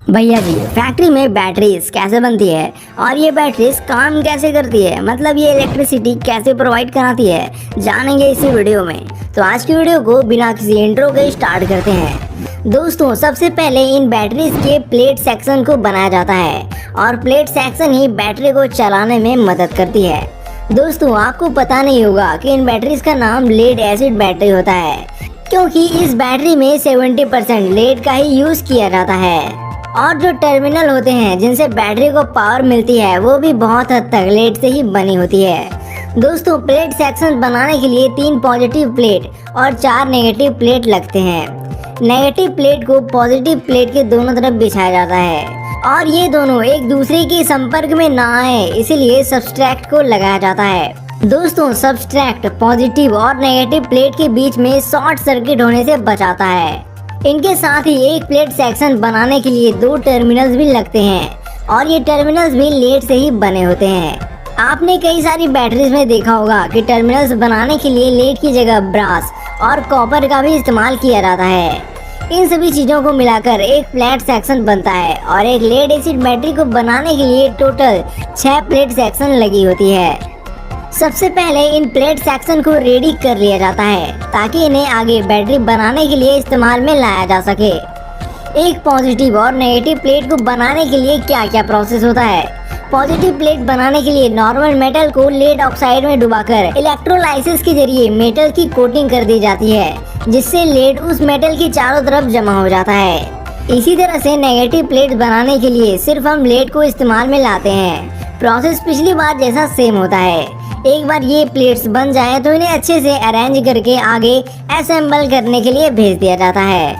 भैया जी, फैक्ट्री में बैटरीज कैसे बनती है और ये बैटरीज काम कैसे करती है, मतलब ये इलेक्ट्रिसिटी कैसे प्रोवाइड कराती है, जानेंगे इसी वीडियो में। तो आज की वीडियो को बिना किसी इंट्रो के स्टार्ट करते हैं। दोस्तों, सबसे पहले इन बैटरीज के प्लेट सेक्शन को बनाया जाता है और प्लेट सेक्शन ही बैटरी को चलाने में मदद करती है। दोस्तों, आपको पता नहीं होगा कि इन बैटरीज का नाम लेड एसिड बैटरी होता है, क्योंकि इस बैटरी में 70% लेड का ही यूज किया जाता है। और जो टर्मिनल होते हैं जिनसे बैटरी को पावर मिलती है, वो भी बहुत हद तक लेड से ही बनी होती है। दोस्तों, प्लेट सेक्शन बनाने के लिए 3 पॉजिटिव प्लेट और 4 नेगेटिव प्लेट लगते हैं। नेगेटिव प्लेट को पॉजिटिव प्लेट के दोनों तरफ बिछाया जाता है और ये दोनों एक दूसरे के संपर्क में ना आए, इसीलिए सबस्ट्रैक्ट को लगाया जाता है। दोस्तों, सबस्ट्रैक्ट पॉजिटिव और नेगेटिव प्लेट के बीच में शॉर्ट सर्किट होने से बचाता है। इनके साथ ही एक प्लेट सेक्शन बनाने के लिए 2 टर्मिनल्स भी लगते हैं और ये टर्मिनल्स भी लेड से ही बने होते हैं। आपने कई सारी बैटरीज में देखा होगा कि टर्मिनल्स बनाने के लिए लेड की जगह ब्रास और कॉपर का भी इस्तेमाल किया जाता है। इन सभी चीजों को मिलाकर एक फ्लैट सेक्शन बनता है और एक लेड एसिड बैटरी को बनाने के लिए टोटल 6 प्लेट सेक्शन लगी होती है। सबसे पहले इन प्लेट सेक्शन को रेडी कर लिया जाता है ताकि इन्हें आगे बैटरी बनाने के लिए इस्तेमाल में लाया जा सके। एक पॉजिटिव और नेगेटिव प्लेट को बनाने के लिए क्या क्या प्रोसेस होता है। पॉजिटिव प्लेट बनाने के लिए नॉर्मल मेटल को लेड ऑक्साइड में डुबाकर इलेक्ट्रोलाइसिस के जरिए मेटल की कोटिंग कर दी जाती है, जिससे लेड उस मेटल की चारों तरफ जमा हो जाता है। इसी तरह से नेगेटिव प्लेट बनाने के लिए सिर्फ हम लेड को इस्तेमाल में लाते हैं। प्रोसेस पिछली बार जैसा सेम होता है। एक बार ये प्लेट्स बन जाए तो इन्हें अच्छे से अरेंज करके आगे असेंबल करने के लिए भेज दिया जाता है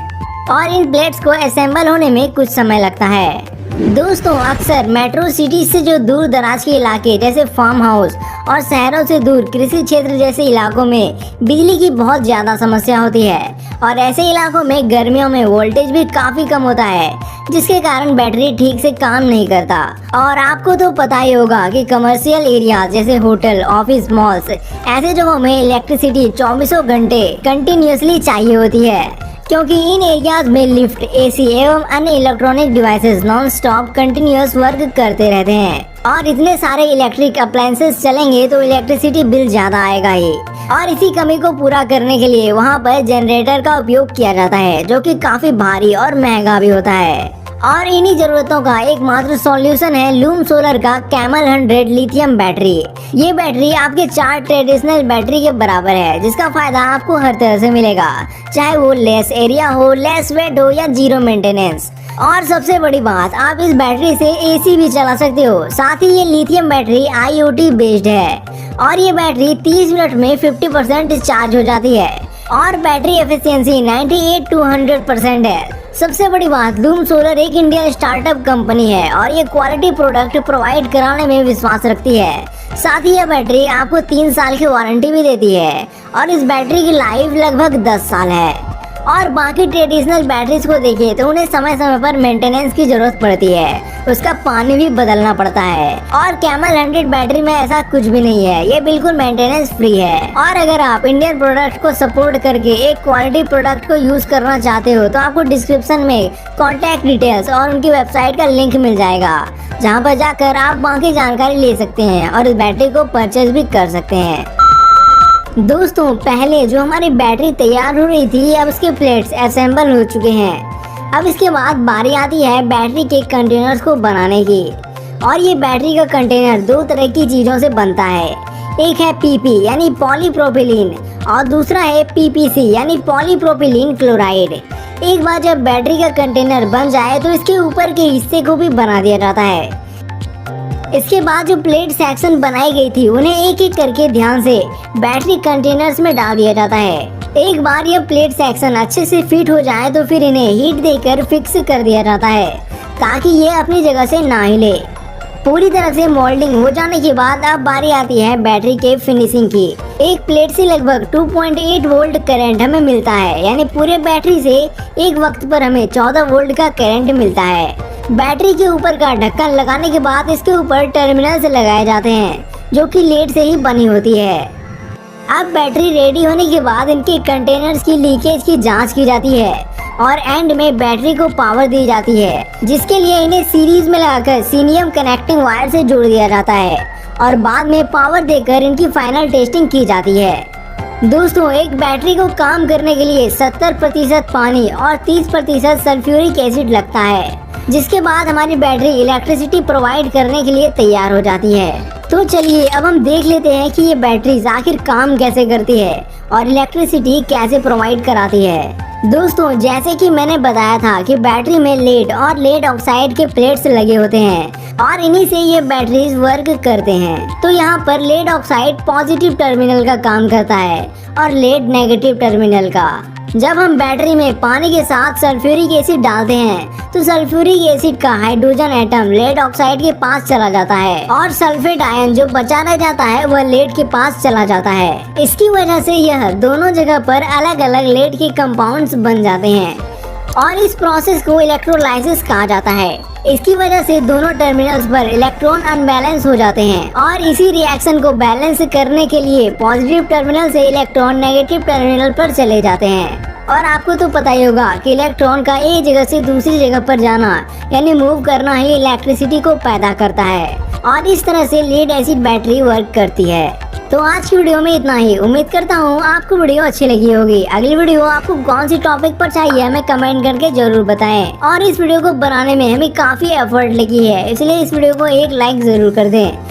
और इन प्लेट्स को असेंबल होने में कुछ समय लगता है। दोस्तों, अक्सर मेट्रो सिटी से जो दूर दराज के इलाके जैसे फार्म हाउस और शहरों से दूर कृषि क्षेत्र जैसे इलाकों में बिजली की बहुत ज्यादा समस्या होती है और ऐसे इलाकों में गर्मियों में वोल्टेज भी काफी कम होता है, जिसके कारण बैटरी ठीक से काम नहीं करता। और आपको तो पता ही होगा कि कमर्शियल एरिया जैसे होटल, ऑफिस, मॉल्स ऐसे जगहों में इलेक्ट्रिसिटी 24 घंटे कंटिन्यूसली चाहिए होती है, क्योंकि इन एरियाज में लिफ्ट, एसी एवं अन्य electronic devices non stop continuous work करते रहते हैं और इतने सारे इलेक्ट्रिक अप्लायंसेस चलेंगे तो इलेक्ट्रिसिटी बिल ज्यादा आएगा ही। और इसी कमी को पूरा करने के लिए वहाँ पर जनरेटर का उपयोग किया जाता है, जो कि काफी भारी और महंगा भी होता है। और इन्हीं जरूरतों का एकमात्र सॉल्यूशन है लूम सोलर का कैमल 100 लिथियम बैटरी। ये बैटरी आपके 4 ट्रेडिशनल बैटरी के बराबर है, जिसका फायदा आपको हर तरह से मिलेगा, चाहे वो लेस एरिया हो, लेस वेट हो या 0 मेंटेनेंस। और सबसे बड़ी बात, आप इस बैटरी से एसी भी चला सकते हो। साथ ही ये लिथियम बैटरी IoT बेस्ड है और ये बैटरी 30 मिनट में 50% चार्ज हो जाती है और बैटरी एफिशिएंसी 98 to 100% है। सबसे बड़ी बात, लूम सोलर एक इंडियन स्टार्टअप कंपनी है और ये क्वालिटी प्रोडक्ट प्रोवाइड कराने में विश्वास रखती है। साथ ही यह बैटरी आपको 3 साल की वारंटी भी देती है और इस बैटरी की लाइफ लगभग 10 साल है। और बाकी ट्रेडिशनल बैटरीज को देखें तो उन्हें समय समय पर मेंटेनेंस की जरूरत पड़ती है, उसका पानी भी बदलना पड़ता है। और कैमल 100 बैटरी में ऐसा कुछ भी नहीं है, ये बिल्कुल मेंटेनेंस फ्री है। और अगर आप इंडियन प्रोडक्ट को सपोर्ट करके एक क्वालिटी प्रोडक्ट को यूज करना चाहते हो तो आपको डिस्क्रिप्शन में कॉन्टैक्ट डिटेल्स और उनकी वेबसाइट का लिंक मिल जाएगा, जहाँ पर जाकर आप बाकी जानकारी ले सकते हैं और इस बैटरी को परचेज भी कर सकते हैं। दोस्तों, पहले जो हमारी बैटरी तैयार हो रही थी, अब इसके प्लेट्स असेंबल हो चुके हैं। अब इसके बाद बारी आती है बैटरी के कंटेनर्स को बनाने की। और ये बैटरी का कंटेनर 2 तरह की चीजों से बनता है। एक है PP यानी पॉलीप्रोपिलीन और दूसरा है PPC यानी पॉलीप्रोपिलीन क्लोराइड। एक बार जब बैटरी का कंटेनर बन जाए तो इसके ऊपर के हिस्से को भी बना दिया जाता है। इसके बाद जो प्लेट सेक्शन बनाई गई थी, उन्हें एक एक करके ध्यान से बैटरी कंटेनर्स में डाल दिया जाता है। एक बार यह प्लेट सेक्शन अच्छे से फिट हो जाए तो फिर इन्हें हीट देकर फिक्स कर दिया जाता है ताकि ये अपनी जगह से ना हिले। पूरी तरह से मोल्डिंग हो जाने के बाद अब बारी आती है बैटरी के फिनिशिंग की। एक प्लेट से लगभग 2.8 वोल्ट करंट हमें मिलता है, यानी पूरे बैटरी से एक वक्त पर हमें 14 वोल्ट का करंट मिलता है। बैटरी के ऊपर का ढक्कन लगाने के बाद इसके ऊपर टर्मिनल्स लगाए जाते हैं, जो कि लेड से ही बनी होती है। अब बैटरी रेडी होने के बाद इनके कंटेनर्स की लीकेज की जांच की जाती है और एंड में बैटरी को पावर दी जाती है, जिसके लिए इन्हें सीरीज में लगाकर सीनियम कनेक्टिंग वायर से जोड़ दिया जाता है और बाद में पावर देकर इनकी फाइनल टेस्टिंग की जाती है। दोस्तों, एक बैटरी को काम करने के लिए 70% पानी और 30% सल्फ्यूरिक एसिड लगता है, जिसके बाद हमारी बैटरी इलेक्ट्रिसिटी प्रोवाइड करने के लिए तैयार हो जाती है। तो चलिए अब हम देख लेते हैं कि ये बैटरीज आखिर काम कैसे करती है और इलेक्ट्रिसिटी कैसे प्रोवाइड कराती है। दोस्तों, जैसे कि मैंने बताया था कि बैटरी में लेड और लेड ऑक्साइड के प्लेट्स लगे होते हैं और इन्हीं से ये बैटरीज वर्क करते हैं। तो यहाँ पर लेड ऑक्साइड पॉजिटिव टर्मिनल का काम करता है और लेड नेगेटिव टर्मिनल का। जब हम बैटरी में पानी के साथ सल्फ्यूरिक एसिड डालते हैं तो सल्फ्यूरिक एसिड का हाइड्रोजन एटम लेड ऑक्साइड के पास चला जाता है और सल्फेट आयन जो बचा रह जाता है वह लेड के पास चला जाता है। इसकी वजह से यह दोनों जगह पर अलग अलग लेड के कंपाउंड्स बन जाते हैं और इस प्रोसेस को इलेक्ट्रोलाइसिस कहा जाता है। इसकी वजह से दोनों टर्मिनल्स पर इलेक्ट्रॉन अनबैलेंस हो जाते हैं और इसी रिएक्शन को बैलेंस करने के लिए पॉजिटिव टर्मिनल से इलेक्ट्रॉन नेगेटिव टर्मिनल पर चले जाते हैं। और आपको तो पता ही होगा कि इलेक्ट्रॉन का एक जगह से दूसरी जगह पर जाना यानी मूव करना ही इलेक्ट्रिसिटी को पैदा करता है और इस तरह से लेड एसिड बैटरी वर्क करती है। तो आज की वीडियो में इतना ही। उम्मीद करता हूँ आपको वीडियो अच्छी लगी होगी। अगली वीडियो आपको कौन सी टॉपिक पर चाहिए हमें कमेंट करके जरूर बताएं। और इस वीडियो को बनाने में हमें काफी एफर्ट लगी है, इसलिए इस वीडियो को एक लाइक जरूर कर दें।